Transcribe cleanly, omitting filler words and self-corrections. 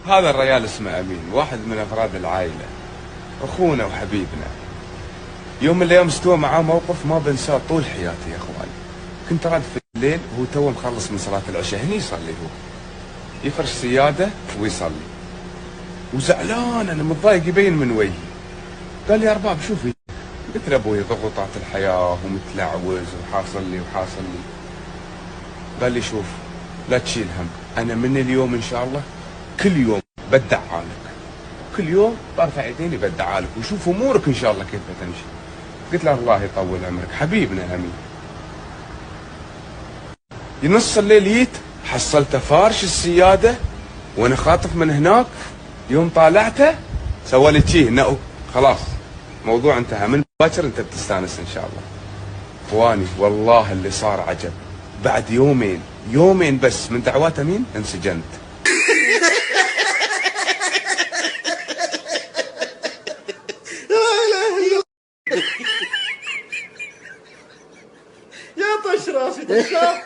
هذا الرجال اسمه امين، واحد من افراد العائله، اخونا وحبيبنا. يوم من الايام استوى معاه موقف ما بنساه طول حياتي يا اخواني. كنت راد في الليل وهو تو مخلص من صلاه العشاء، هني يصلي هو، يفرش سياده ويصلي، وزعلان، انا متضايق يبين من وجهي. قال لي يا ارباب شوفي. قلت له ابوي ضغوطات الحياه ومتلعوز وحاصل لي وحاصل لي. قال لي شوف لا تشيل هم، انا من اليوم ان شاء الله كل يوم بدعالك، كل يوم برفع يديني بدعالك وشوف امورك ان شاء الله كيف بتمشي. قلت له الله يطول عمرك حبيبنا امين. نص الليل جيت حصلته فارش السياده وانا خاطف من هناك. يوم طالعته سوى لي شي خلاص موضوع انتهى، من باكر انت بتستانس ان شاء الله. اخواني والله اللي صار عجب، بعد يومين بس من دعوات امين انسجنت. يا طش راسي طشاف